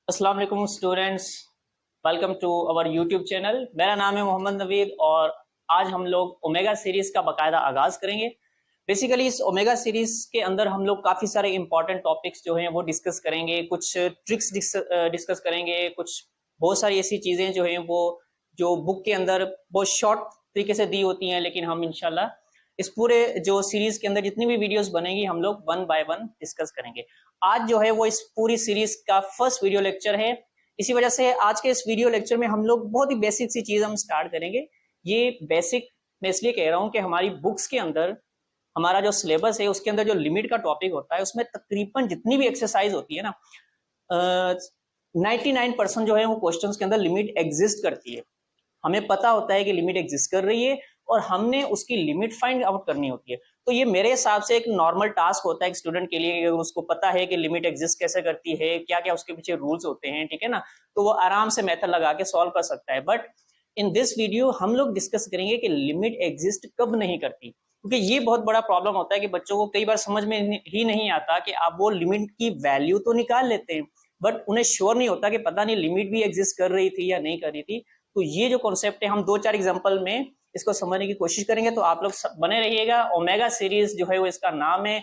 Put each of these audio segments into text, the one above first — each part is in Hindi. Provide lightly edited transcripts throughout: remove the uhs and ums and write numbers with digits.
अस्सलाम वालेकुम students, welcome to our YouTube channel. मेरा नाम है मोहम्मद नवीद और आज हम लोग ओमेगा सीरीज का बाकायदा आगाज करेंगे। बेसिकली इस ओमेगा सीरीज के अंदर हम लोग काफ़ी सारे इंपॉर्टेंट टॉपिक्स जो हैं वो डिस्कस करेंगे, कुछ ट्रिक्स डिस्कस करेंगे, कुछ बहुत सारी ऐसी चीज़ें जो हैं वो जो बुक के अंदर बहुत शॉर्ट तरीके से दी होती हैं, लेकिन हम इंशाल्लाह इस पूरे जो सीरीज के अंदर जितनी भी वीडियोस बनेंगी हम लोग वन बाय वन डिस्कस करेंगे। आज जो है वो इस पूरी सीरीज का फर्स्ट वीडियो लेक्चर है। इसी वजह से आज के इस वीडियो लेक्चर में हम लोग बहुत ही बेसिक सी चीज हम स्टार्ट करेंगे। ये बेसिक मैं इसलिए कह रहा हूँ कि हमारी बुक्स के अंदर हमारा जो सिलेबस है उसके अंदर जो लिमिट का टॉपिक होता है उसमें तकरीबन जितनी भी एक्सरसाइज होती है ना 99% जो है वो क्वेश्चन के अंदर लिमिट एग्जिस्ट करती है। हमें पता होता है कि लिमिट एग्जिस्ट कर रही है और हमने उसकी लिमिट फाइंड आउट करनी होती है। तो ये मेरे हिसाब से एक नॉर्मल टास्क होता है एक स्टूडेंट के लिए, उसको पता है कि लिमिट एग्जिस्ट कैसे करती है, क्या क्या उसके पीछे रूल्स होते हैं, ठीक है ना, तो वो आराम से मेथड लगा के सॉल्व कर सकता है। बट इन दिस वीडियो हम लोग डिस्कस करेंगे कि लिमिट एग्जिस्ट कब नहीं करती, क्योंकि ये बहुत बड़ा प्रॉब्लम होता है कि बच्चों को कई बार समझ में ही नहीं आता कि आप वो लिमिट की वैल्यू तो निकाल लेते हैं बट उन्हें श्योर नहीं होता कि पता नहीं लिमिट भी एग्जिस्ट कर रही थी या नहीं कर रही थी। तो ये जो कॉन्सेप्ट है हम 2-4 एग्जांपल में इसको समझने की कोशिश करेंगे, तो आप लोग बने रहिएगा। ओमेगा सीरीज जो है वो इसका नाम है।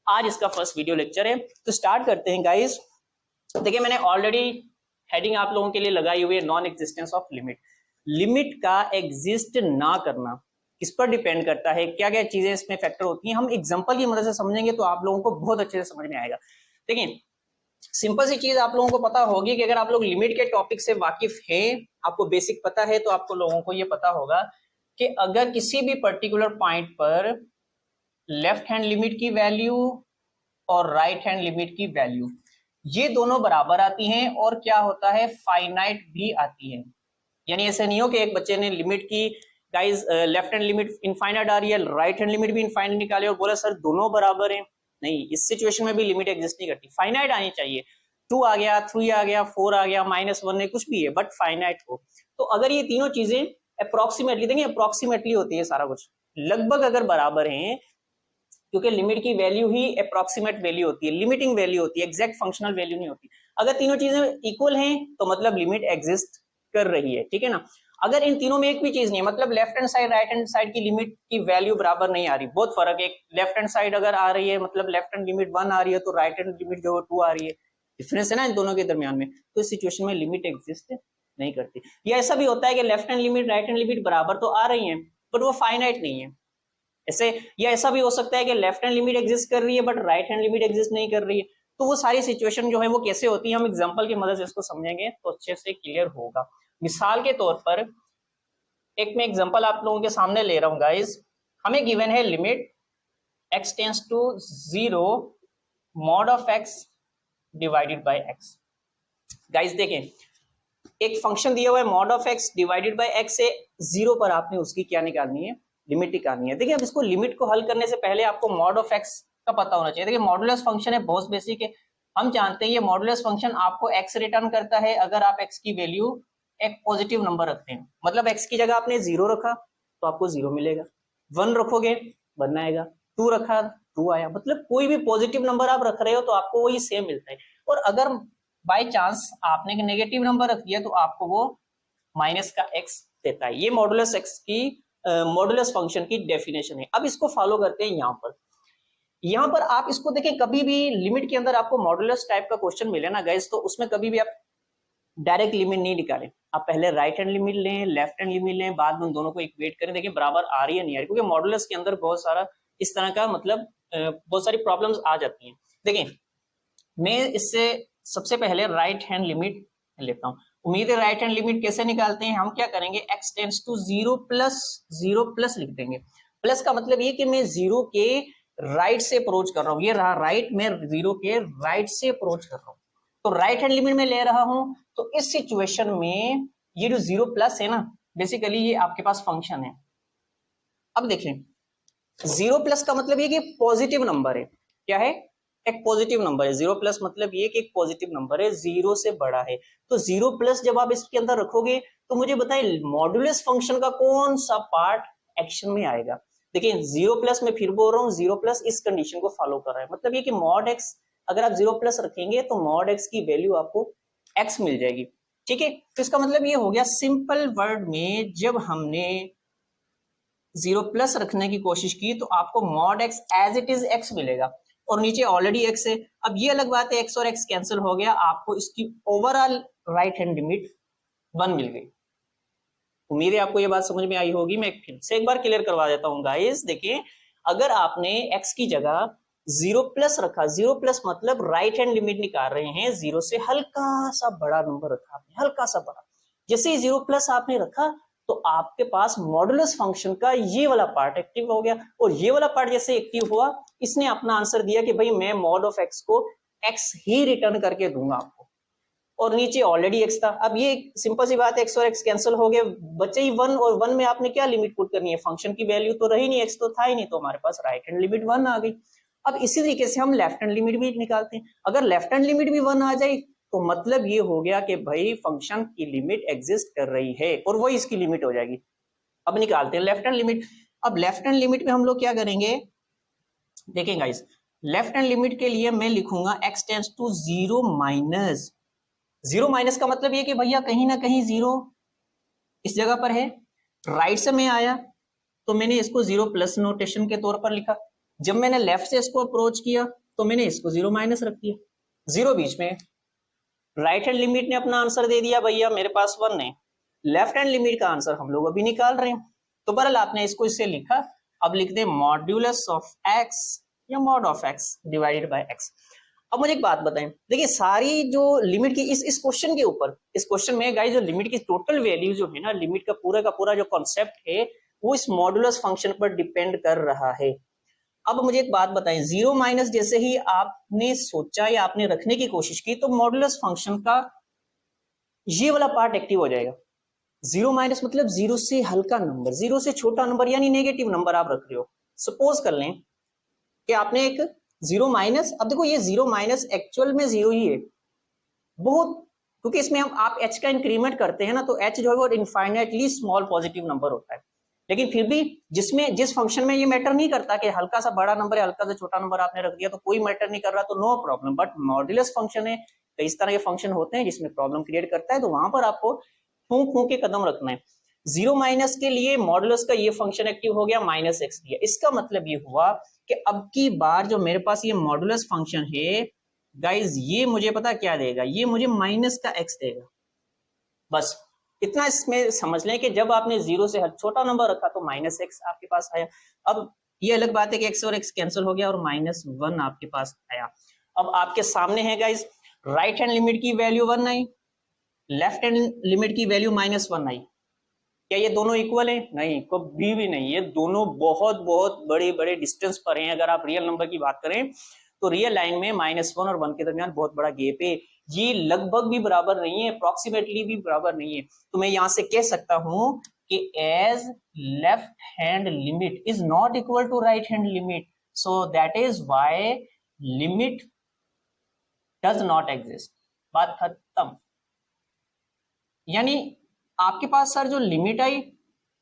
आज इसका फर्स्ट वीडियो लेक्चर है, तो स्टार्ट करते हैं गाइस। देखिए मैंने ऑलरेडी हेडिंग आप लोगों के लिए लगाई हुई है, non existence of limit. Limit का एग्जिस्ट ना करना किस पर डिपेंड करता है, क्या क्या चीजें इसमें फैक्टर होती हैं, हम एग्जांपल की मदद से समझेंगे तो आप लोगों को बहुत अच्छे से समझ में आएगा। देखिए सिंपल सी चीज आप लोगों को पता होगी कि अगर आप लोग लिमिट के टॉपिक से वाकिफ हैं, आपको बेसिक पता है, तो आपको लोगों को ये पता होगा कि अगर किसी भी पर्टिकुलर पॉइंट पर लेफ्ट हैंड लिमिट की वैल्यू और राइट हैंड लिमिट की वैल्यू ये दोनों बराबर आती हैं और क्या होता है फाइनाइट भी आती है। यानी ऐसे नहीं हो कि एक बच्चे ने लिमिट की guys left hand limit infinite आ रही है, राइट हैंड लिमिट भी इनफाइनाइट निकाले और बोला सर दोनों बराबर हैं। नहीं, इस सिचुएशन में भी लिमिट एग्जिस्ट नहीं करती, फाइनाइट आनी चाहिए। 2 आ गया, 3 आ गया, 4 आ गया, -1 नहीं कुछ भी है बट फाइनाइट हो। तो अगर ये तीनों चीजें अप्रोक्सीमेटली, देखिए अप्रोक्सीमेटली होती है सारा कुछ, लगभग अगर बराबर हैं, क्योंकि लिमिट की वैल्यू ही अप्रोक्सीमेट वैल्यू होती है, लिमिटिंग वैल्यू होती है, एग्जैक्ट फंक्शनल वैल्यू नहीं होती। अगर तीनों चीजें इक्वल हैं तो मतलब लिमिट एग्जिस्ट कर रही है, ठीक है ना। अगर इन तीनों में एक भी चीज नहीं है, मतलब left hand side right hand side की लिमिट की वैल्यू बराबर नहीं आ रही, बहुत फर्क है। लेफ्ट हैंड साइड अगर आ रही है मतलब लेफ्ट हैंड लिमिट 1 आ रही है तो राइट हैंड लिमिट जो 2 आ रही है, डिफरेंस है ना इन दोनों के दरमियान में, तो इस सिचुएशन में लिमिट एग्जिस्ट नहीं करती। या ऐसा भी होता है कि left hand limit right hand limit बराबर तो आ रही है बट वो फाइनाइट नहीं है ऐसे। या ऐसा भी हो सकता है कि लेफ्ट हैंड लिमिट एग्जिस्ट कर रही है but right hand limit exist नहीं कर रही है। तो वो सारी सिचुएशन जो है वो कैसे होती है हम एग्जांपल की मदद से इसको समझेंगे तो अच्छे से क्लियर होगा। मिसाल के तौर पर एक मैं एग्जांपल आप लोगों के सामने ले रहा हूं गाइस। हमें गिवन है limit x tends to 0 mod of x divided by x। Guys देखें एक फंक्शन दिया हुआ है mod of x divided by x से 0 पर आपने उसकी क्या निकालनी है, लिमिट निकालनी है। देखिए अब इसको लिमिट को हल करने से पहले आपको मॉड ऑफ x का पता होना चाहिए। देखिए मॉडुलस फंक्शन है, बहुत बेसिक है, हम जानते हैं ये मॉडुलस फंक्शन आपको x रिटर्न करता है अगर आप x की वैल्यू एक पॉजिटिव नंबर रखते हैं। मतलब x की जगह आपने 0 रखा तो आपको 0 मिलेगा, 1 रखोगे 1 आएगा, 2 रखा 2 आया, मतलब कोई भी पॉजिटिव नंबर आप रख रहे हो तो आपको वही सेम मिलता है। और अगर बाय चांस आपने नेगेटिव नंबर रख दिया तो आपको वो माइनस का x देता है। ये मॉडुलस x की मॉडुलस फंक्शन की डेफिनेशन है। अब इसको फॉलो करते हैं यहाँ पर आप इसको देखें, कभी भी लिमिट के अंदर आपको मॉडुलस टाइप का क्वेश्चन मिले ना गाइस, तो उसमें कभी भी आप डायरेक्ट लिमिट नहीं निकालें, आप पहले राइट हैंड लिमिट लें, लेफ्ट हैंड लिमिट लें, बाद में उन दोनों को इक्वेट करें, देखिए बराबर आ रही है नहीं आ रही, क्योंकि मॉडुलस के अंदर बहुत सारा इस तरह का मतलब बहुत सारी प्रॉब्लम्स आ जाती हैं। देखिए मैं इससे सबसे पहले राइट हैंड लिमिट लेता हूं। उम्मीद है राइट हैंड लिमिट कैसे निकालते हैं, हम क्या करेंगे x टेंड्स टू 0 प्लस लिख देंगे। प्लस का मतलब ये कि मैं 0 के राइट से अप्रोच कर रहा हूं, ये रहा राइट, मैं 0 के राइट से अप्रोच कर रहा हूं तो राइट हैंड लिमिट में ले रहा हूं। तो इस सिचुएशन में ये जो 0 प्लस है ना, बेसिकली ये आपके पास फंक्शन है। अब देखें 0 प्लस का मतलब ये कि पॉजिटिव नंबर है, क्या है, एक पॉजिटिव नंबर है। 0 प्लस मतलब ये कि एक पॉजिटिव नंबर है, 0 से बड़ा है। तो 0 प्लस जब आप इसके अंदर रखोगे तो मुझे बताएं मॉडुलस फंक्शन का कौन सा पार्ट एक्शन में आएगा। देखिए 0 प्लस में फिर बोल रहा हूँ, 0 प्लस इस कंडीशन को फॉलो कर रहा है, मतलब ये कि मॉड एक्स अगर आप 0 प्लस रखेंगे तो मॉड एक्स की वैल्यू आपको x मिल जाएगी। ठीक है, तो इसका मतलब ये हो गया सिंपल वर्ड में जब हमने 0 प्लस रखने की कोशिश की तो आपको mod x as it is x मिलेगा और नीचे ऑलरेडी x है। अब ये अलग बात है, x और x कैंसिल हो गया, आपको इसकी ओवरऑल राइट हैंड लिमिट 1 मिल गई। उम्मीद है आपको ये बात समझ में आई होगी। मैं फिर से एक बार क्लियर करवा देता हूँ गाइस। देखिए, अगर आपने x की जगह 0 प्लस रखा, 0 प्लस मतलब राइट हैंड लिमिट निकाल रहे हैं, 0 से हल्का सा बड़ा नंबर रखा आपने, हल्का सा बड़ा। जैसे ही 0 प्लस आपने रखा तो आपके पास मॉडुलस फंक्शन का ये वाला पार्ट एक्टिव हो गया, और ये वाला पार्ट जैसे एक्टिव हुआ, इसने अपना आंसर दिया कि भाई मैं मॉड ऑफ x को x ही रिटर्न करके दूंगा आपको, और नीचे ऑलरेडी x था। अब ये सिंपल सी बात है, x और x कैंसिल हो गए, बचे ही 1, और 1 में आपने क्या लिमिट पुट करनी है, फंक्शन की वैल्यू तो रही नहीं, x तो था ही नहीं, तो हमारे पास राइट हैंड लिमिट 1 आ गई। अब इसी तरीके से हम लेफ्ट हैंड लिमिट भी निकालते हैं। अगर लेफ्ट हैंड लिमिट भी 1 आ जाए तो मतलब ये हो गया कि भाई फंक्शन की लिमिट एग्जिस्ट कर रही है और वही इसकी लिमिट हो जाएगी। अब निकालते हैं लेफ्ट हैंड लिमिट। अब लेफ्ट हैंड लिमिट में हम लोग क्या करेंगे, देखें गाइस, लेफ्ट हैंड लिमिट के लिए मैं लिखूंगा x tends to 0 minus. 0 minus का मतलब ये कि भैया कहीं ना कहीं 0 इस जगह पर है, राइट से मैं आया तो मैंने इसको 0 प्लस नोटेशन के तौर पर लिखा, जब मैंने लेफ्ट से इसको अप्रोच किया तो मैंने इसको 0 माइनस रख दिया, 0 बीच में। राइट हैंड लिमिट ने अपना आंसर दे दिया भैया मेरे पास 1 है, लेफ्ट हैंड लिमिट का आंसर हम लोग अभी निकाल रहे हैं। तो बहरहाल आपने इसको इससे लिखा, अब लिख दे मॉड्यूलस ऑफ x या mod of x divided by x। अब मुझे एक बात बताएं, देखिए सारी जो लिमिट की इस क्वेश्चन के ऊपर, इस क्वेश्चन में गाइस जो लिमिट की टोटल वैल्यू जो है ना, लिमिट का पूरा जो कॉन्सेप्ट है वो इस मॉडुलस फंक्शन पर डिपेंड कर रहा है। अब मुझे एक बात बताएं, 0 माइनस जैसे ही आपने सोचा या आपने रखने की कोशिश की तो मॉडुलस फंक्शन का ये वाला पार्ट एक्टिव हो जाएगा। 0 माइनस मतलब 0 से हल्का नंबर, 0 से छोटा नंबर यानी नेगेटिव नंबर आप रख रहे हो। सपोज कर लें कि आपने एक 0 माइनस, अब देखो ये 0 माइनस एक्चुअल में 0 ही है बहुत, क्योंकि इसमें हम आप h का इंक्रीमेंट करते हैं ना, तो h जो है वो इनफाइनाइटली स्मॉल पॉजिटिव नंबर होता है। लेकिन फिर भी जिस फंक्शन में ये मैटर नहीं करता कि हल्का सा बड़ा नंबर है हल्का सा छोटा नंबर आपने रख दिया तो कोई मैटर नहीं कर रहा, तो no problem. But modulus function है, कई इस तरह के फंक्शन होते हैं जिसमें प्रॉब्लम क्रिएट करता है, तो वहां पर आपको फूंक फूंक के कदम रखना है। 0 माइनस के लिए मॉडुलस का ये फंक्शन एक्टिव हो गया, माइनस x दिया। इसका मतलब ये हुआ कि अब की बार जो मेरे पास ये मॉडुलस फंक्शन है गाइज, ये मुझे पता क्या देगा, ये मुझे माइनस का x देगा। बस इतना इसमें समझ लें कि जब आपने 0 से छोटा नंबर रखा तो माइनस x आपके पास आया। अब ये अलग बात है कि x और x कैंसिल हो गया और -1 आपके पास आया। अब आपके सामने है गाइज, राइट हैंड लिमिट की वैल्यू 1 आई, लेफ्ट हैंड लिमिट की वैल्यू -1 आई। क्या ये दोनों इक्वल है? नहीं, कभी भी नहीं। ये दोनों बहुत बहुत बड़े बड़े डिस्टेंस पर हैं। अगर आप रियल नंबर की बात करें तो रियल लाइन में -1 और 1 के दरमियान बहुत बड़ा गैप है। ये लगभग भी बराबर नहीं है, अप्रोक्सीमेटली भी बराबर नहीं है। तो मैं यहां से कह सकता हूं कि as left hand limit is not equal to right hand limit, so that is why limit does not exist. बात खत्म। यानी आपके पास सर जो लिमिट आई,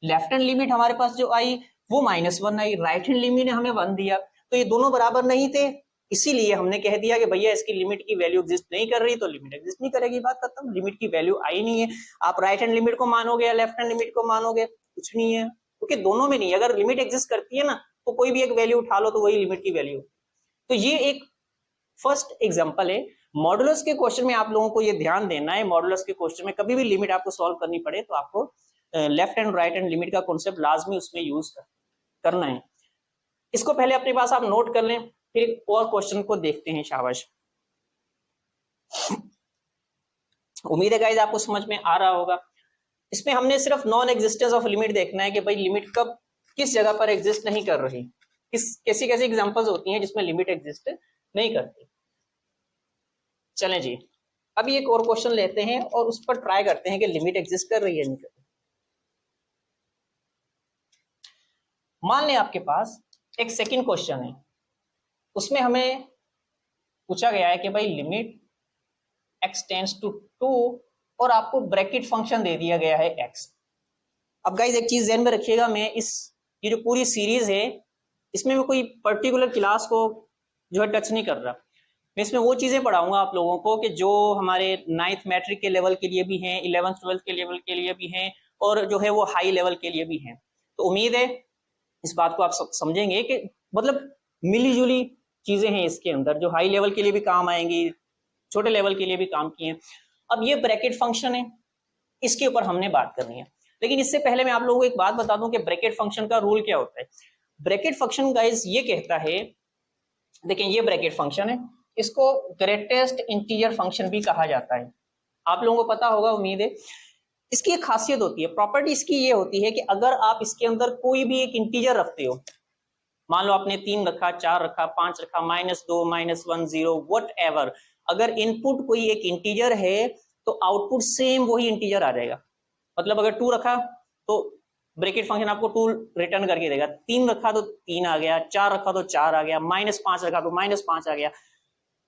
लेफ्ट हैंड लिमिट हमारे पास जो आई वो -1 आई, राइट हैंड लिमिट ने हमें 1 दिया, तो ये दोनों बराबर नहीं थे, इसीलिए हमने कह दिया कि भैया इसकी लिमिट की वैल्यू एग्जिस्ट नहीं कर रही तो लिमिट एग्जिस्ट नहीं करेगी। बात खत्म, लिमिट की वैल्यू आई नहीं है। आप राइट हैंड लिमिट को मानोगे या लेफ्ट हैंड लिमिट को मानोगे, कुछ नहीं है, क्योंकि दोनों में नहीं। अगर लिमिट एग्जिस्ट करती है ना तो कोई भी एक वैल्यू उठा लो तो वही लिमिट की वैल्यू। तो ये एक फर्स्ट एग्जांपल है। मॉडुलस के क्वेश्चन में आप लोगों को ये ध्यान देना है, मॉडुलस के क्वेश्चन में कभी भी लिमिट आपको सॉल्व करनी पड़े तो आपको left hand right hand limit का कॉन्सेप्ट लाजमी उसमें यूज करना है। इसको पहले अपने पास आप नोट कर लें, फिर एक और क्वेश्चन को देखते हैं। शाबाश, उम्मीद है गाइस आपको समझ में आ रहा होगा। इसमें हमने सिर्फ नॉन एग्जिस्टेंस ऑफ लिमिट देखना है कि भाई लिमिट कब किस जगह पर एग्जिस्ट नहीं कर रही, कैसी कैसी एग्जांपल्स होती हैं जिसमें लिमिट एग्जिस्ट नहीं करती। चलें जी, अभी एक और क्वेश्चन लेते हैं और उस पर ट्राई करते हैं कि लिमिट एग्जिस्ट कर रही है नहीं कर रही। मान लें आपके पास एक सेकंड क्वेश्चन है, उसमें हमें पूछा गया है कि भाई लिमिट x टेंड्स टू 2 और आपको ब्रैकेट फंक्शन दे दिया गया है x। अब गाइस एक चीज ध्यान में रखिएगा, मैं ये जो पूरी सीरीज है इसमें मैं कोई पर्टिकुलर क्लास को जो है टच नहीं कर रहा। मैं इसमें वो चीजें पढ़ाऊंगा आप लोगों को कि जो हमारे 9th मैट्रिक के लेवल के लिए भी हैं, 11th 12th के लेवल के लिए भी हैं, और जो है वो हाई लेवल के लिए भी हैं। तो उम्मीद है इस बात को आप समझेंगे कि मतलब मिली जुली चीजें हैं इसके अंदर, जो हाई लेवल के लिए भी काम आएंगी, छोटे लेवल के लिए भी काम किए। अब ये ब्रैकेट फंक्शन है, इसके ऊपर हमने बात करनी है। लेकिन इससे पहले मैं आप लोगों को एक बात बता दूं कि ब्रैकेट फंक्शन का रूल क्या होता है। ब्रैकेट फंक्शन गाइस ये कहता है, देखिए ये ब्रैकेट फंक्शन है, इसको ग्रेटेस्ट इंटीजर फंक्शन भी कहा जाता है, आप लोगों को पता होगा उम्मीद है। इसकी एक खासियत होती है, प्रॉपर्टी इसकी ये होती है कि अगर आप इसके अंदर कोई भी एक इंटीजर रखते हो, मान लो आपने 3 रखा, 4 रखा, 5 रखा, -2, -1, 0 वट एवर, अगर इनपुट कोई एक इंटीजर है तो आउटपुट सेम वही इंटीजर आ जाएगा। मतलब अगर 2 रखा तो ब्रैकेट फंक्शन आपको 2 रिटर्न करके देगा, 3 रखा तो 3 आ गया, 4 रखा तो 4 आ गया, -5 रखा तो -5 आ गया।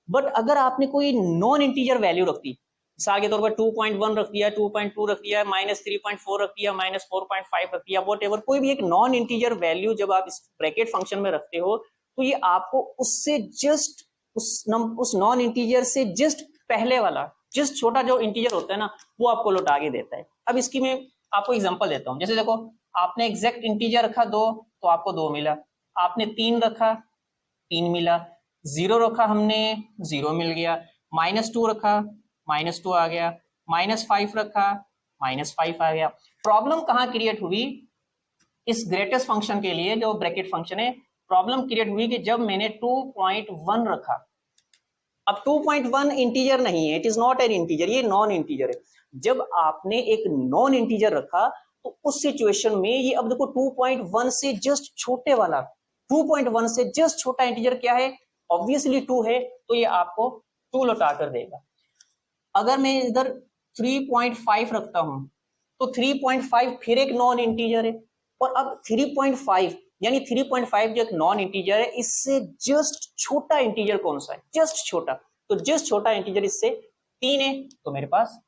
बट अगर आपने कोई नॉन इंटीजर वैल्यू रख दी, मिसाल के तौर पर 2.1 रख दिया, 2.2 रख दिया, -3.4 रख दिया, -4.5 रख दिया, वट एवर, कोई भी एक नॉन इंटीजर वैल्यू जब आप इस ब्रैकेट फंक्शन में रखते हो तो ये आपको उससे जस्ट उस नॉन इंटीजर से जस्ट पहले वाला, जस्ट छोटा जो इंटीजर होता है ना, वो आपको लौटा के देता है। अब इसकी मैं आपको एग्जांपल देता हूँ। जैसे देखो, आपने एग्जैक्ट इंटीजर रखा 2 तो आपको 2 मिला, आपने 3 रखा 3 मिला, 0 रखा हमने 0 मिल गया, -2 रखा -2 आ गया, -5 रखा -5 आ गया। प्रॉब्लम कहाँ क्रिएट हुई इस ग्रेटेस्ट फंक्शन के लिए, जो ब्रैकेट फंक्शन है, प्रॉब्लम क्रिएट हुई कि जब मैंने 2.1 रखा। अब 2.1 इंटीजर नहीं है, it is not an integer, ये नॉन इंटीजर है। जब आपने एक नॉन इंटीजर रखा तो उस सिचुएशन में ये, अब देखो 2.1 से जस्ट छोटे वाला, 2.1 से जस्ट छोटा इंटीजर क्या है, ऑब्वियसली 2 है, तो ये आपको 2 लौटा कर देगा। अगर मैं इधर 3.5 रखता हूं तो 3.5 फिर एक नॉन इंटीजर है, और अब 3.5 यानी 3.5 जो एक नॉन इंटीजर है, इससे जस्ट छोटा इंटीजर कौन सा है, जस्ट छोटा, तो जस्ट छोटा इंटीजर इससे 3 है, तो मेरे पास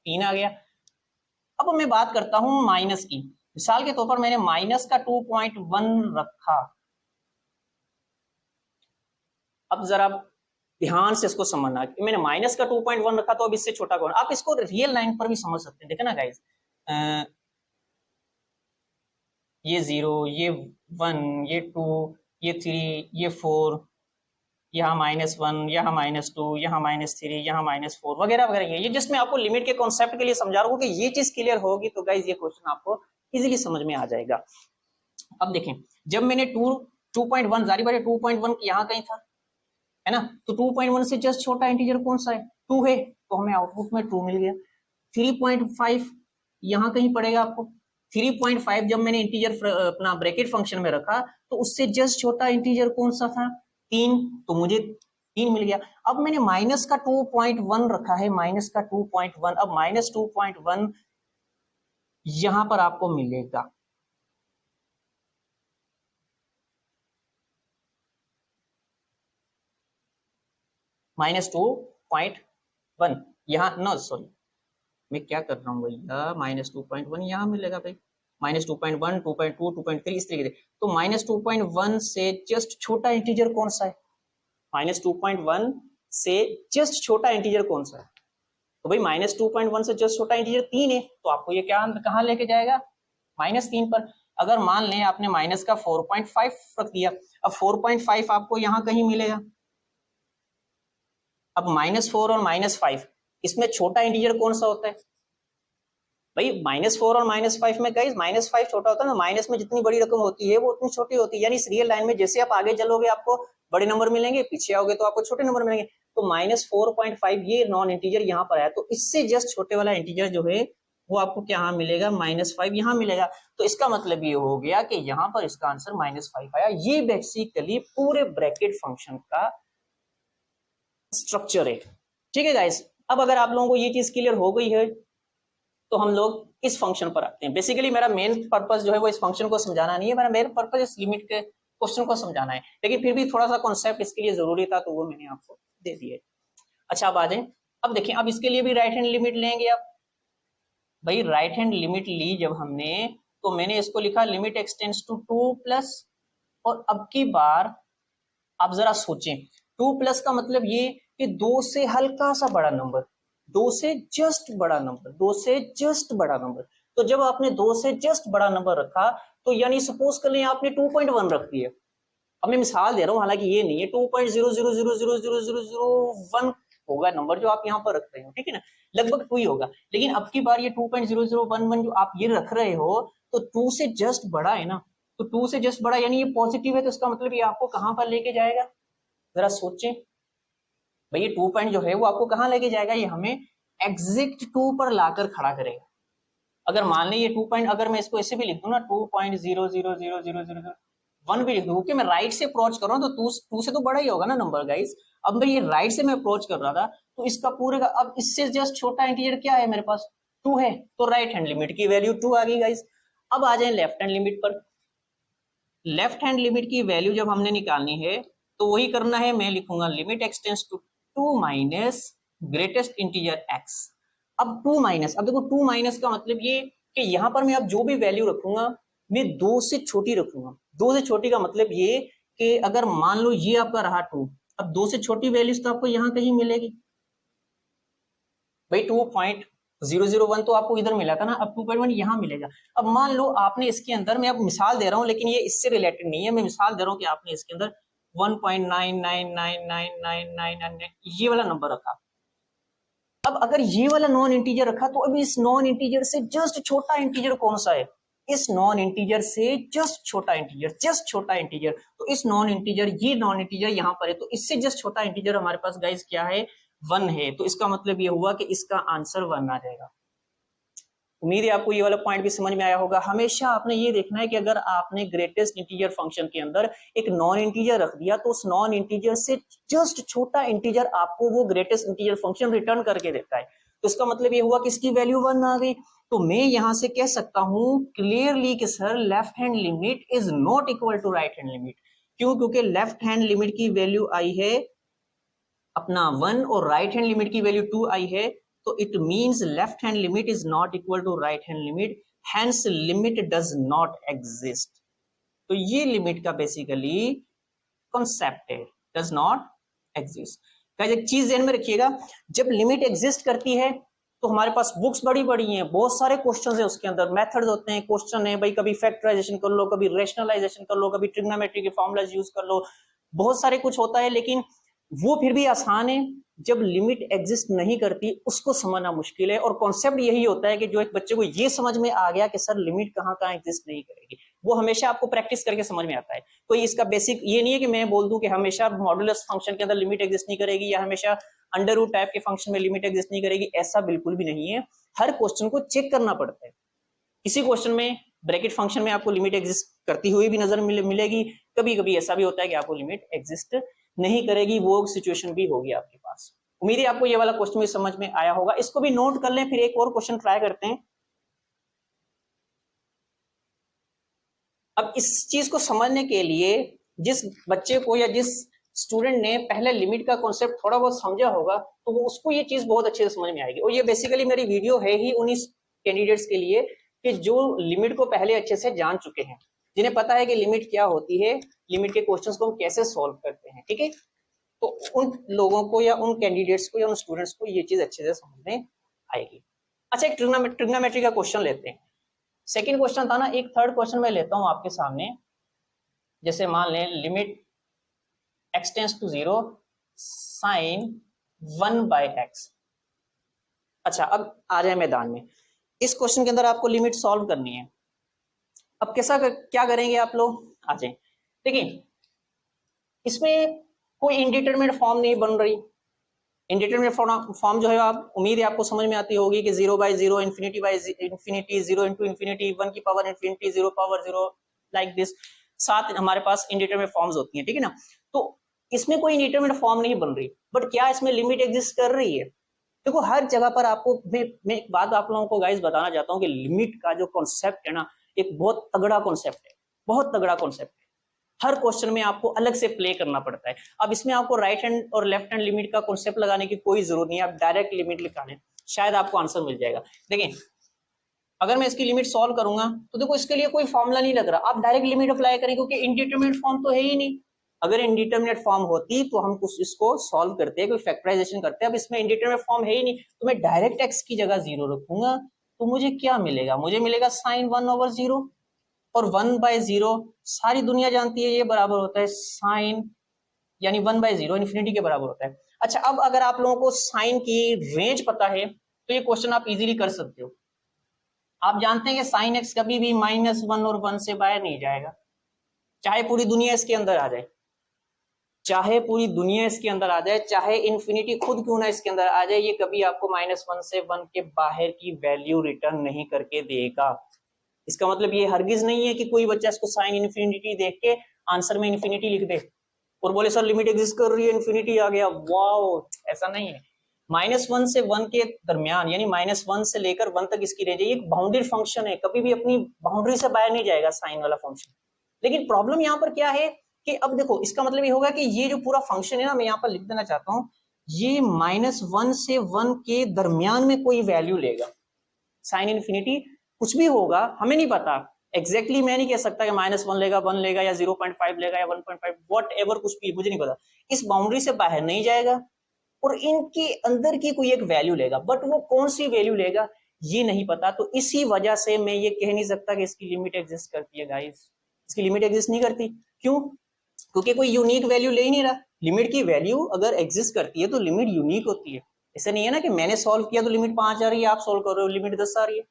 3 आ गया। अब मैं बात करता हूं माइनस की, मिसाल के तौर पर मैंने माइनस का 2.1 रखा। अब जरा ध्यान से इसको समझना, मैंने माइनस का 2.1 रखा तो अब इससे छोटा कौन, आप इसको रियल लाइन पर भी समझ सकते हैं। देखे ना गाइस, ये 0, ये 1, ये 2, ये 3, ये 4, यहाँ -1, यहाँ -2, यहाँ -3, यहाँ -4 वगैरह वगैरह। ये जस्ट मैं आपको लिमिट के कॉन्सेप्ट के लिए समझा रहा हूँ कि ये चीज क्लियर होगी तो गाइस ये क्वेश्चन आपको इजीली समझ में आ जाएगा। अब देखें, जब मैंने 2.1 जारी बारी 2.1 यहाँ कहीं था, है ना, तो 2.1 से जस्ट छोटा इंटीजर कौन सा है, 2 है, तो हमें आउटपुट में 2 मिल गया। 3.5 यहाँ कहीं पड़ेगा आपको, 3.5 जब मैंने इंटीजर अपना ब्रैकेट फंक्शन में रखा तो उससे जस्ट छोटा इंटीजर कौन सा था, 3, तो मुझे 3 मिल गया। अब मैंने माइनस का 2.1 रखा है, माइनस का 2.1, अब -2.1 यहां पर आपको मिलेगा, -2.1 यहाँ, नो सॉरी मैं क्या कर रहा हूँ भैया, -2.1 यहाँ मिलेगा भाई, -2.1, 2.2, 2.3 इस तरीके से। तो -2.1 से जस्ट छोटा इंटीजर कौन सा है, -2.1 से जस्ट छोटा इंटीजर कौन सा है, तो भाई -2.1 से जस्ट छोटा इंटीजर 3 है, तो आपको ये क्या कहाँ लेके जाएगा, -3 पर। अगर मान लें आपने माइनस का 4.5 रख दिया, अब 4.5 आपको यहाँ कहीं मिलेगा। अब -4 और -5 इसमें छोटा इंटीजर कौन सा होता है भाई, -4 और -5 में गाइस -5 छोटा होता है ना, माइनस में जितनी बड़ी रकम होती है वो उतनी छोटी होती है। यानी इस रियल लाइन में जैसे आप आगे चलोगे आपको बड़े नंबर मिलेंगे, पीछे आओगे तो आपको छोटे नंबर मिलेंगे। तो -4.5 ये नॉन इंटीजर यहाँ पर आया, तो इससे जस्ट छोटे वाला इंटीजर जो है वो आपको क्या मिलेगा, -5 यहाँ मिलेगा। तो इसका मतलब ये हो गया कि यहाँ पर इसका आंसर -5 आया। ये बेसिकली पूरे ब्रैकेट फंक्शन का स्ट्रक्चर है। ठीक है गाइस, अब अगर आप लोगों को ये चीज क्लियर हो गई है तो हम लोग इस फंक्शन पर आते हैं। बेसिकली मेरा मेन पर्पस जो है वो इस फंक्शन को समझाना नहीं है, मेरा मेन पर्पस इस लिमिट के क्वेश्चन को समझाना है, लेकिन फिर भी थोड़ा सा कॉन्सेप्ट इसके लिए जरूरी था तो वो मैंने आपको दे दिया। अच्छा अब आ जाए, अब देखें, अब इसके लिए भी राइट हैंड लिमिट लेंगे आप। भाई राइट हैंड लिमिट ली जब हमने, तो मैंने इसको लिखा लिमिट एक्सटेंड्स टू 2+, और अब की बार आप जरा सोचें, 2+ का मतलब ये कि 2 से हल्का सा बड़ा नंबर, 2 से जस्ट बड़ा नंबर, 2 से जस्ट बड़ा नंबर। तो जब आपने 2 से जस्ट बड़ा नंबर रखा तो यानी सपोज कर लें आपने 2.1 रख दिया। अब मैं मिसाल दे रहा हूँ, हालांकि ये नहीं है, 2.00000001 होगा नंबर जो आप यहाँ पर रख रहे हो, ठीक है ना, लगभग 2 ही होगा। लेकिन अब की बार ये 2.0011 जो आप ये रख रहे हो तो 2 से जस्ट बड़ा है ना, तो 2 से जस्ट बड़ा यानी ये पॉजिटिव है, तो इसका मतलब ये आपको कहां पर लेके जाएगा, जरा सोचें भाई। ये 2 पॉइंट जो है वो आपको कहां लेके जाएगा, ये हमें एग्जैक्ट 2 पर लाकर खड़ा करेगा। अगर मान लें ये 2 पॉइंट, अगर मैं इसको ऐसे भी लिख दूं ना 2.000001 भी लिख दूं, क्योंकि मैं राइट से अप्रोच कर रहा हूं तो 2 से तो बड़ा ही होगा ना नंबर गाइस। अब मैं ये राइट से मैं अप्रोच कर रहा था तो इसका पूरे का, अब इससे जस्ट छोटा इंटीजर क्या है मेरे पास, 2 है, तो राइट हैंड लिमिट की वैल्यू 2 आ गई गाइस। अब आ जाए लेफ्ट हैंड लिमिट पर। लेफ्ट हैंड लिमिट की वैल्यू जब हमने निकालनी है तो वही करना है, मैं लिखूंगा limit x tends to 2 minus greatest integer x. अब 2 माइनस, अब देखो 2 माइनस का मतलब ये कि यहां पर मैं अब जो भी वैल्यू रखूंगा मैं 2 से छोटी रखूंगा। 2 से छोटी का मतलब ये कि अगर मान लो ये आपका रहा 2, अब 2 से छोटी वैल्यूज तो आपको यहां कहीं मिलेगी भाई। 2.001 तो आपको इधर मिला था ना, अब 2.1 यहां मिलेगा। अब मान लो आपने इसके अंदर, मैं अब मिसाल दे रहा हूं लेकिन ये इससे रिलेटेड नहीं है, मैं मिसाल दे रहा हूं कि आपने इसके अंदर 1.999999 ये वाला नंबर रखा। अब अगर ये वाला नॉन इंटीजर रखा तो अब इस नॉन इंटीजर से जस्ट छोटा इंटीजर कौन सा है, इस नॉन इंटीजर से जस्ट छोटा इंटीजर, जस्ट छोटा इंटीजर। तो इस नॉन इंटीजर, ये नॉन इंटीजर यहां पर है, तो इससे जस्ट छोटा इंटीजर हमारे पास गाइस क्या है, 1 है। तो इसका मतलब ये हुआ कि इसका आंसर 1 आ जाएगा। उम्मीद है आपको ये वाला पॉइंट भी समझ में आया होगा। हमेशा आपने ये देखना है कि अगर आपने ग्रेटेस्ट इंटीजर फंक्शन के अंदर एक नॉन इंटीजर रख दिया तो उस नॉन इंटीजर से जस्ट छोटा इंटीजर आपको वो ग्रेटेस्ट इंटीजर फंक्शन रिटर्न करके देता है। तो इसका मतलब ये हुआ कि इसकी वैल्यू 1 आ गई। तो मैं यहां से कह सकता हूं क्लियरली कि sir left hand limit is not equal to right hand limit. क्यों? क्योंकि लेफ्ट हैंड लिमिट की वैल्यू आई है अपना 1 और राइट हैंड लिमिट की वैल्यू 2 आई है। तो it means left hand limit is not equal to right hand limit, hence limit does not exist. तो ये लिमिट का बेसिकली कॉन्सेप्ट है, डज नॉट एग्जिस्ट। गाइस एक चीज ध्यान में रखिएगा, जब लिमिट एग्जिस्ट करती है तो हमारे पास बुक्स बड़ी बड़ी हैं, बहुत सारे क्वेश्चंस हैं, उसके अंदर मेथड्स होते हैं, क्वेश्चन है भाई, कभी फैक्टराइजेशन कर लो, कभी रेशनलाइजेशन कर लो, कभी ट्रिग्नोमेट्री के फॉर्मूलाज यूज कर लो, बहुत सारे कुछ होता है, लेकिन वो फिर भी आसान है। जब लिमिट एग्जिस्ट नहीं करती उसको समझना मुश्किल है। और कॉन्सेप्ट यही होता है कि जो एक बच्चे को ये समझ में आ गया कि सर लिमिट कहाँ कहाँ एग्जिस्ट नहीं करेगी, वो हमेशा आपको प्रैक्टिस करके समझ में आता है। कोई इसका बेसिक ये नहीं है कि मैं बोल दूं कि हमेशा मॉडुलस फंक्शन के अंदर लिमिट एग्जिस्ट नहीं करेगी या हमेशा अंडर रूट टाइप के फंक्शन में लिमिट एग्जिस्ट नहीं करेगी, ऐसा बिल्कुल भी नहीं है। हर क्वेश्चन को चेक करना पड़ता है। किसी क्वेश्चन में ब्रैकेट फंक्शन में आपको लिमिट एग्जिस्ट करती हुई भी नजर मिलेगी, कभी कभी ऐसा भी होता है कि आपको लिमिट एग्जिस्ट नहीं करेगी, वो सिचुएशन भी होगी आपके पास। उम्मीद है आपको ये वाला क्वेश्चन भी समझ में आया होगा। इसको भी नोट कर लें, फिर एक और क्वेश्चन ट्राई करते हैं। अब इस चीज को समझने के लिए जिस बच्चे को या जिस स्टूडेंट ने पहले लिमिट का कॉन्सेप्ट थोड़ा बहुत समझा होगा तो वो उसको ये चीज बहुत अच्छे से समझ में आएगी। और ये बेसिकली मेरी वीडियो है ही उन्हीं कैंडिडेट्स के लिए कि जो लिमिट को पहले अच्छे से जान चुके हैं, जिन्हें पता है कि लिमिट क्या होती है, लिमिट के क्वेश्चंस को हम कैसे सॉल्व करते हैं, ठीक है। तो उन लोगों को या उन कैंडिडेट्स को या उन स्टूडेंट्स को ये चीज अच्छे से समझ में आएगी। अच्छा, एक ट्रिग्नोमेट्री का क्वेश्चन लेते हैं। सेकंड क्वेश्चन था ना, एक थर्ड क्वेश्चन मैं लेता हूं आपके सामने। जैसे मान लें limit x tends to 0 sine 1/x। अच्छा, अब आ जाए मैदान में। इस क्वेश्चन के अंदर आपको लिमिट सॉल्व करनी है। अब क्या करेंगे आप लोग, आ जाए। देखिए इसमें कोई इंडिटरमिनेट फॉर्म नहीं बन रही। इंडिटरमिनेट फॉर्म जो है आप उम्मीद है आपको समझ में आती होगी कि 0/0, infinity by infinity, 0 into infinity, 1 की power infinity, 0 power 0, like this. 7 हमारे पास इंडिटरमिनेट फॉर्म्स होती हैं, ठीक है ना। तो इसमें कोई इंडिटरमिनेट फॉर्म नहीं बन रही, बट क्या इसमें लिमिट एग्जिस्ट कर रही है? देखो हर जगह पर आपको मैं एक बात आप लोगों को गाइस बताना चाहता हूँ कि लिमिट का जो कॉन्सेप्ट है ना, एक बहुत तगड़ा कॉन्सेप्ट है, बहुत तगड़ा कॉन्सेप्ट है। हर क्वेश्चन में आपको अलग से प्ले करना पड़ता है। अब इसमें आपको राइट हैंड और लेफ्ट हैंड लिमिट का कॉन्सेप्ट लगाने की कोई जरूरत नहीं है, आप डायरेक्ट लिमिट लिखा लें, शायद आपको आंसर मिल जाएगा। देखिए अगर मैं इसकी लिमिट सॉल्व करूंगा तो देखो इसके लिए कोई फॉर्मूला नहीं लग रहा, आप डायरेक्ट लिमिट अप्लाई करें क्योंकि इंडिटरमिनेट फॉर्म तो है ही नहीं। अगर इंडिटरमिनेट फॉर्म होती तो हम कुछ इसको सॉल्व करते, कोई फैक्टराइजेशन करते। अब इसमें इंडिटरमिनेट फॉर्म है ही नहीं, तो मैं डायरेक्ट x की जगह 0 रखूंगा, तो मुझे क्या मिलेगा? मुझे मिलेगा sin 1/0, और 1/0 सारी दुनिया जानती है ये बराबर होता है साइन, यानी 1/0 इन्फिनिटी के बराबर होता है। अच्छा, अब अगर आप लोगों को साइन की रेंज पता है तो ये क्वेश्चन आप इजीली कर सकते हो। आप जानते हैं कि साइन एक्स कभी भी -1 और 1 से बाहर नहीं जाएगा, चाहे पूरी दुनिया इसके अंदर आ जाए, चाहे पूरी दुनिया इसके अंदर आ जाए, चाहे इन्फिनिटी खुद क्यों ना इसके अंदर आ जाए, ये कभी आपको -1 से 1 के बाहर की वैल्यू रिटर्न नहीं करके देगा। इसका मतलब ये हरगिज नहीं है कि कोई बच्चा इसको साइन इन्फिनिटी देख के आंसर में इन्फिनिटी लिख दे और बोले सर लिमिट एग्जिस्ट कर रही है, इन्फिनिटी आ गया, वाओ, ऐसा नहीं है। -1 से 1 के दरमियान, यानी -1 से लेकर 1 तक इसकी रेंज है। ये बाउंडेड फंक्शन है, कभी भी अपनी बाउंड्री से बाहर नहीं जाएगा साइन वाला फंक्शन। लेकिन प्रॉब्लम यहाँ पर क्या है कि अब देखो, इसका मतलब ये होगा कि ये जो पूरा फंक्शन है ना, मैं यहाँ पर लिख देना चाहता हूँ, ये -1 से 1 के दरमियान में कोई वैल्यू लेगा। साइन इन्फिनिटी कुछ भी होगा, हमें नहीं पता एग्जैक्टली, मैं नहीं कह सकता कि -1 लेगा, 1 लेगा, या 0.5 लेगा, या 1.5, वॉट एवर, कुछ भी, मुझे नहीं पता। इस बाउंड्री से बाहर नहीं जाएगा और इनके अंदर की कोई एक वैल्यू लेगा, बट वो कौन सी वैल्यू लेगा ये नहीं पता। तो इसी वजह से मैं ये कह नहीं सकता कि इसकी लिमिट एग्जिस्ट करती है गाइस, इसकी लिमिट एग्जिस्ट नहीं करती। क्यों? क्योंकि कोई यूनिक वैल्यू ले ही नहीं रहा। लिमिट की वैल्यू अगर एग्जिस्ट करती है तो लिमिट यूनिक होती है। ऐसा नहीं है ना कि मैंने सॉल्व किया तो लिमिट 5 आ रही है, आप सॉल्व कर रहे हो लिमिट 10 आ रही है,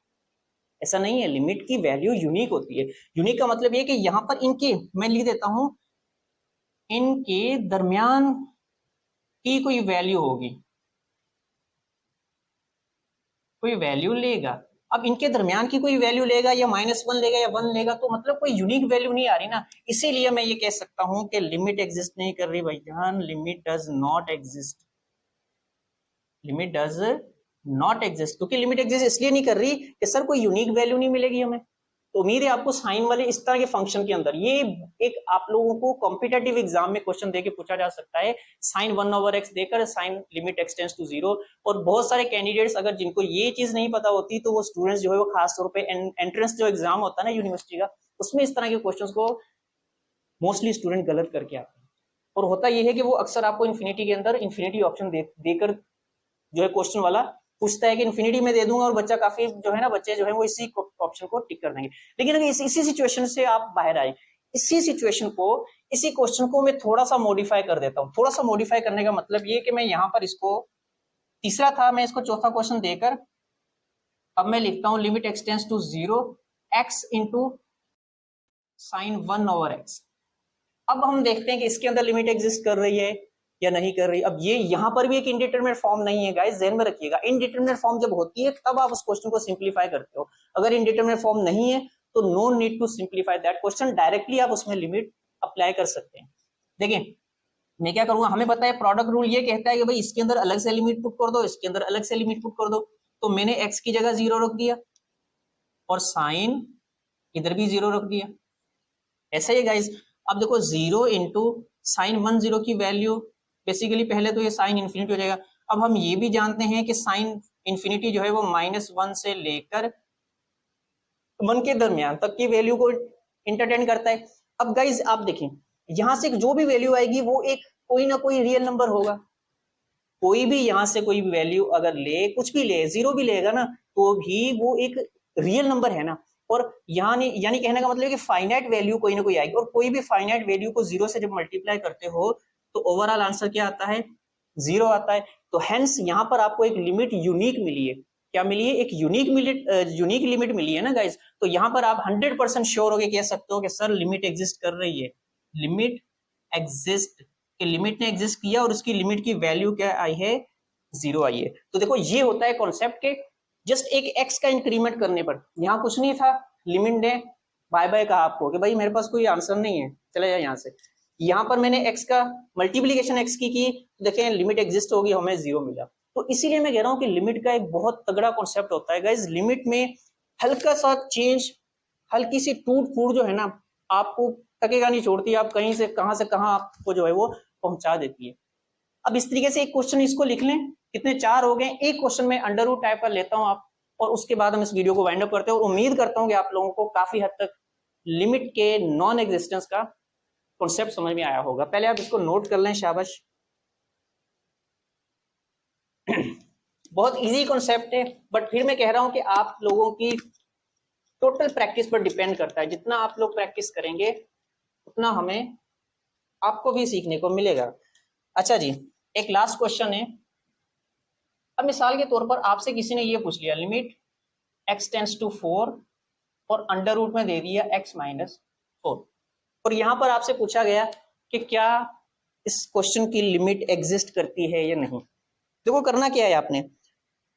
ऐसा नहीं है। लिमिट की वैल्यू यूनिक होती है। यूनिक का मतलब ये कि यहाँ पर इनके, मैं लिख देता हूं, इनके दरमियान की कोई वैल्यू होगी, कोई वैल्यू लेगा। अब इनके दरमियान की कोई वैल्यू लेगा, या -1 लेगा या 1 लेगा, तो मतलब कोई यूनिक वैल्यू नहीं आ रही ना। इसीलिए मैं ये कह सकता हूं कि लिमिट एग्जिस्ट नहीं कर रही भाईजान, limit does not exist, limit does not exist. क्योंकि लिमिट एग्जिस्ट इसलिए नहीं कर रही कि सर कोई यूनिक वैल्यू नहीं मिलेगी हमें। तो उम्मीद है आपको साइन वाले इस तरह के फंक्शन के अंदर, ये एक आप लोगों को कॉम्पिटेटिव एग्जाम में क्वेश्चन देके पूछा जा सकता है, साइन 1/x देकर साइन लिमिट एक्सटेंड्स टू 0। और बहुत सारे कैंडिडेट्स अगर जिनको ये चीज नहीं पता होती, तो वो स्टूडेंट्स जो है वो खास तौर पे एंट्रेंस जो एग्जाम होता है ना यूनिवर्सिटी का, उसमें इस तरह के क्वेश्चन को मोस्टली स्टूडेंट गलत करके आते हैं। और होता यह है कि वो अक्सर आपको इन्फिनिटी के अंदर इन्फिनिटी ऑप्शन देकर जो है क्वेश्चन वाला पूछता है कि इन्फिनिटी में दे दूंगा, और बच्चा काफी जो है ना, बच्चे जो है वो इसी ऑप्शन को टिक कर देंगे। लेकिन अगर इसी सिचुएशन से आप बाहर आए, इसी सिचुएशन को, इसी क्वेश्चन को मैं थोड़ा सा मॉडिफाई कर देता हूँ। थोड़ा सा मॉडिफाई करने का मतलब ये कि मैं यहाँ पर इसको, तीसरा था, मैं इसको चौथा क्वेश्चन देकर अब मैं लिखता हूँ limit x tends to 0 x into sine 1/x। अब हम देखते हैं कि इसके अंदर लिमिट एग्जिस्ट कर रही है या नहीं कर रही। अब ये यहाँ पर भी एक इनडिटरमिनेट फॉर्म नहीं है गाइस, ध्यान में रखिएगा। इनडिटरमिनेट फॉर्म जब होती है तब आप उस क्वेश्चन को सिंप्लीफाई करते हो। अगर इनडिटरमिनेट फॉर्म नहीं है तो no need to simplify that question, directly आप उसमें लिमिट अप्लाई कर सकते हैं। देखिए मैं क्या करूंगा, हमें पता है प्रोडक्ट रूल ये कहता है कि भाई इसके अंदर अलग से लिमिट पुट कर दो, इसके अंदर अलग से लिमिट पुट कर दो। तो मैंने x की जगह 0 रख दिया और साइन इधर भी 0 रख दिया, ऐसा ही गाइस। अब देखो 0 इंटू साइन 10 की वैल्यू, बेसिकली पहले तो ये साइन इन्फिनिटी हो जाएगा। अब हम ये भी जानते हैं कि साइन इन्फिनिटी जो है वो -1 से लेकर 1 के दरमियान तक की वैल्यू को इंटरटेन करता है। अब गाइज आप देखें, यहां से जो भी वैल्यू आएगी वो एक कोई ना कोई रियल नंबर होगा। कोई भी यहां से कोई वैल्यू अगर ले, कुछ भी ले, 0 भी लेगा ना, तो भी वो एक रियल नंबर है ना। और यानी कहने का मतलब है कि फाइनाइट वैल्यू कोई ना कोई आएगी, और कोई भी फाइनाइट वैल्यू को 0 से जब मल्टीप्लाई करते हो तो ओवरऑल आंसर क्या आता है? 0 आता है। तो हेंस यहाँ पर आपको एक लिमिट यूनिक मिली है। क्या मिली है? एक यूनिक लिमिट मिली है ना गाइस। तो यहाँ पर आप 100% श्योर होके कह सकते हो कि सर लिमिट एग्जिस्ट कर रही है, लिमिट एग्जिस्ट, कि लिमिट ने एग्जिस्ट किया और उसकी लिमिट की वैल्यू क्या आई है? 0 आई है। तो देखो ये होता है कॉन्सेप्ट के जस्ट एक x का इंक्रीमेंट करने पर। यहाँ कुछ नहीं था, लिमिट ने बाय बाय कहा आपको कि भाई मेरे पास कोई आंसर नहीं है, चले जाए यहाँ से। यहाँ पर मैंने x का मल्टीप्लीकेशन x की, देखें लिमिट एग्जिस्ट होगी, हमें 0 मिला। तो इसीलिए मैं कह रहा हूँ कि लिमिट का एक बहुत तगड़ा कॉन्सेप्ट होता है गाइज। लिमिट में हल्का सा चेंज, हल्की सी टूट फूट जो है ना, आपको टकेगा नहीं छोड़ती, आप कहीं से कहां आपको जो है वो पहुंचा देती है। अब इस तरीके से एक क्वेश्चन इसको लिख लें, कितने 4 हो गए। एक क्वेश्चन में अंडर रूट टाइप का लेता हूं आप, और उसके बाद हम इस वीडियो को वाइंड अप करते हैं। और उम्मीद करता हूं कि आप लोगों को काफी हद तक लिमिट के नॉन एग्जिस्टेंस का कॉन्सेप्ट समझ में आया होगा। पहले आप इसको नोट कर लें, शाबाश। बहुत इजी कॉन्सेप्ट है, बट फिर मैं कह रहा हूं कि आप लोगों की टोटल प्रैक्टिस पर डिपेंड करता है। जितना आप लोग प्रैक्टिस करेंगे उतना हमें आपको भी सीखने को मिलेगा। अच्छा जी, एक लास्ट क्वेश्चन है। अब मिसाल के तौर पर आपसे किसी ने ये पूछ लिया लिमिट x टेंड्स टू 4 और अंडर रूट में दे दिया x माइनस 4, और यहां पर आपसे पूछा गया कि क्या इस क्वेश्चन की लिमिट एग्जिस्ट करती है या नहीं। देखो करना क्या है, आपने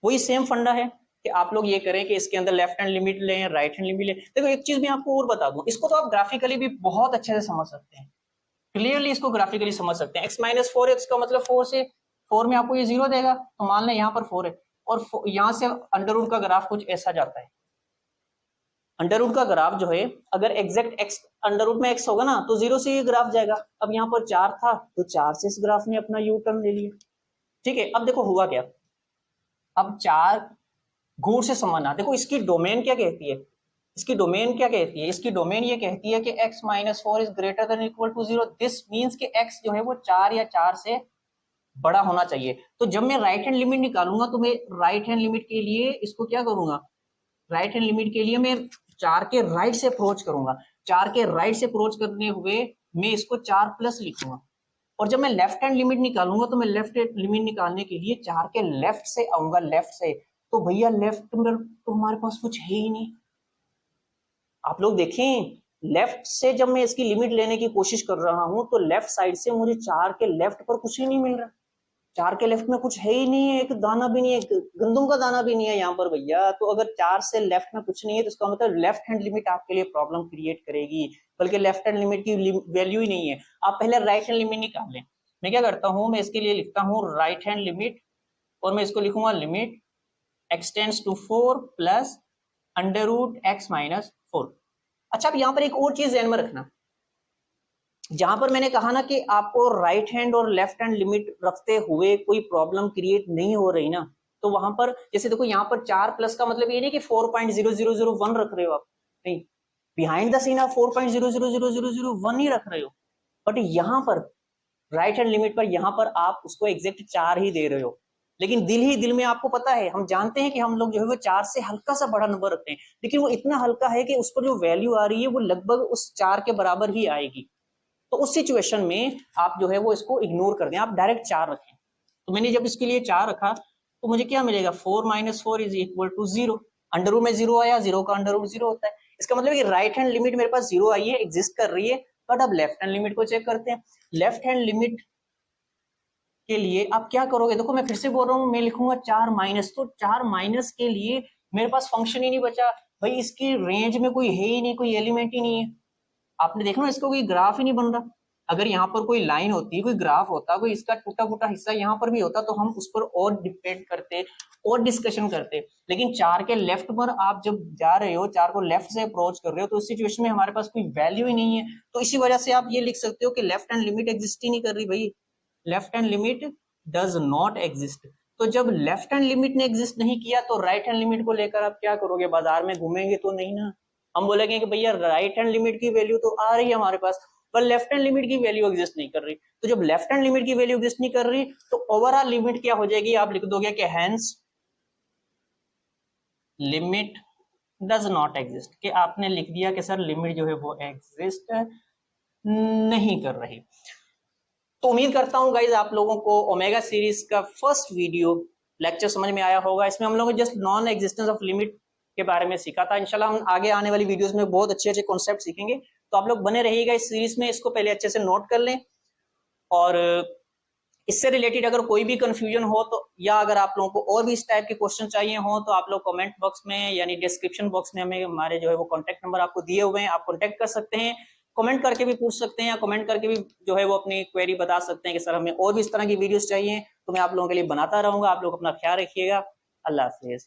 वही सेम फंडा है कि आप लोग ये करें कि इसके अंदर लेफ्ट हैंड लिमिट लें, राइट हैंड लिमिट लें। देखो एक चीज मैं आपको और बता दूं, इसको तो आप ग्राफिकली भी बहुत अच्छे से समझ सकते हैं, क्लियरली इसको ग्राफिकली समझ सकते हैं। x माइनस 4 है, इसका मतलब 4 से 4 में आपको ये 0 देगा, तो मान लें यहाँ पर 4 है और यहाँ से अंडर रूट का ग्राफ कुछ ऐसा जाता है। अंडर रूट का ग्राफ जो है, अगर एग्जैक्ट x अंडर रूट में x होगा ना तो 0 से ये ग्राफ जाएगा। अब यहाँ पर 4 था तो 4 से इस ग्राफ ने अपना यू टर्न ले लिया, ठीक है। अब देखो हुआ क्या, अब 4 घूर से समझना। देखो इसकी डोमेन क्या कहती है, इसकी डोमेन क्या कहती है, इसकी डोमेन ये कहती है कि x minus 4 is greater than equal to 0। This means कि x जो है वो 4 या 4 से बड़ा होना चाहिए। तो जब मैं राइट हैंड लिमिट निकालूंगा तो मैं राइट हैंड लिमिट के लिए इसको क्या करूंगा, राइट हैंड लिमिट के लिए मैं 4 के राइट से अप्रोच करूंगा। 4 के राइट से अप्रोच करने हुए मैं इसको 4 प्लस लिखूंगा, और जब मैं लेफ्ट हैंड लिमिट निकालूंगा तो मैं लेफ्ट लिमिट निकालने के लिए 4 के लेफ्ट से आऊंगा, लेफ्ट से। तो भैया लेफ्ट में तो हमारे पास कुछ है ही नहीं। आप लोग देखें, लेफ्ट से जब मैं इसकी लिमिट लेने की कोशिश कर रहा हूं तो लेफ्ट साइड से मुझे 4 के लेफ्ट पर कुछ ही नहीं मिल रहा। 4 के लेफ्ट में कुछ है ही नहीं है, एक दाना भी नहीं है, गंदम का दाना भी नहीं है यहाँ पर भैया। तो अगर 4 से लेफ्ट में कुछ नहीं है तो इसका मतलब लेफ्ट हैंड लिमिट आपके लिए प्रॉब्लम क्रिएट करेगी, बल्कि लेफ्ट हैंड लिमिट की वैल्यू ही नहीं है। आप पहले राइट हैंड लिमिट निकाल लें। मैं क्या करता हूँ, मैं इसके लिए लिखता हूँ राइट हैंड लिमिट, और मैं इसको लिखूंगा limit x tends to 4 plus under root x minus 4। अच्छा, अब यहाँ पर एक और चीज ध्यान में रखना, जहां पर मैंने कहा ना कि आपको राइट हैंड और लेफ्ट हैंड लिमिट रखते हुए कोई प्रॉब्लम क्रिएट नहीं हो रही ना, तो वहां पर जैसे देखो यहाँ पर 4 प्लस का मतलब ये नहीं कि 4.0001 रख रहे हो आप, नहीं, बिहाइंड द सीन आप 4.000001 ही रख रहे हो, बट यहाँ पर राइट हैंड लिमिट पर यहाँ पर आप उसको एग्जैक्ट 4 ही दे रहे हो। लेकिन दिल ही दिल में आपको पता है, हम जानते हैं कि हम लोग जो है वो 4 से हल्का सा बड़ा नंबर रखते हैं, लेकिन वो इतना हल्का है कि उस पर जो वैल्यू आ रही है वो लगभग उस 4 के बराबर ही आएगी। तो उस सिचुएशन में आप जो है वो इसको इग्नोर कर दें, आप डायरेक्ट 4 रखें। तो मैंने जब इसके लिए 4 रखा तो मुझे क्या मिलेगा, 4 minus 4 is equal to 0। Under root में 0 आया, 0 का अंडर रूट 0 होता है। इसका मतलब कि राइट हैंड लिमिट मेरे पास 0 आई है, एग्जिस्ट कर रही है। बट अब लेफ्ट हैंड लिमिट को चेक करते हैं। लेफ्ट हैंड लिमिट के लिए आप क्या करोगे, देखो मैं फिर से बोल रहा हूँ, मैं लिखूंगा 4 माइनस। तो 4 माइनस के लिए मेरे पास फंक्शन ही नहीं बचा भाई, इसकी रेंज में कोई है ही नहीं, कोई एलिमेंट ही नहीं है। आपने देखा ना, इसका कोई ग्राफ ही नहीं बन रहा। अगर यहाँ पर कोई लाइन होती, कोई ग्राफ होता, कोई इसका टूटा फूटा हिस्सा यहाँ पर भी होता तो हम उस पर और डिपेंड करते और डिस्कशन करते। लेकिन 4 के लेफ्ट पर आप जब जा रहे हो, 4 को लेफ्ट से अप्रोच कर रहे हो, तो इस सिचुएशन में हमारे पास कोई वैल्यू ही नहीं है। तो इसी वजह से आप ये लिख सकते हो कि लेफ्ट हैंड लिमिट एग्जिस्ट ही नहीं कर रही भाई, left hand limit does not exist. तो जब लेफ्ट हैंड लिमिट ने एग्जिस्ट नहीं किया तो राइट हैंड लिमिट को लेकर आप क्या करोगे, बाजार में घूमेंगे तो नहीं ना। हम बोलेंगे कि भैया राइट हैंड लिमिट की वैल्यू तो आ रही है हमारे पास, पर लेफ्ट हैंड लिमिट की वैल्यू एग्जिस्ट नहीं कर रही। तो जब लेफ्ट हैंड लिमिट की वैल्यू एग्जिस्ट नहीं कर रही तो ओवरऑल लिमिट क्या हो जाएगी, आप लिख दोगे कि hence limit does not exist, कि आपने लिख दिया कि सर लिमिट जो है वो एग्जिस्ट नहीं कर रही। तो उम्मीद करता हूं गाइज आप लोगों को ओमेगा सीरीज का फर्स्ट वीडियो लेक्चर समझ में आया होगा। इसमें हम लोगों ने just non existence of limit के बारे में सीखा था। इंशाल्लाह हम आगे आने वाली वीडियोस में बहुत अच्छे अच्छे कॉन्सेप्ट सीखेंगे, तो आप लोग बने रहिएगा इस सीरीज में। इसको पहले अच्छे से नोट कर लें, और इससे रिलेटेड अगर कोई भी कंफ्यूजन हो तो, या अगर आप लोगों को और भी इस टाइप के क्वेश्चन चाहिए हो, तो आप लोग कमेंट बॉक्स में यानी डिस्क्रिप्शन बॉक्स में हमें हमारे जो है वो कॉन्टैक्ट नंबर आपको दिए हुए हैं, आप कॉन्टैक्ट कर सकते हैं। कमेंट करके भी पूछ सकते हैं, या कमेंट करके भी जो है वो अपनी क्वेरी बता सकते हैं कि सर हमें और भी इस तरह की वीडियोस चाहिए, तो मैं आप लोगों के लिए बनाता रहूंगा। आप लोग अपना ख्याल रखिएगा। अल्लाह हाफिज।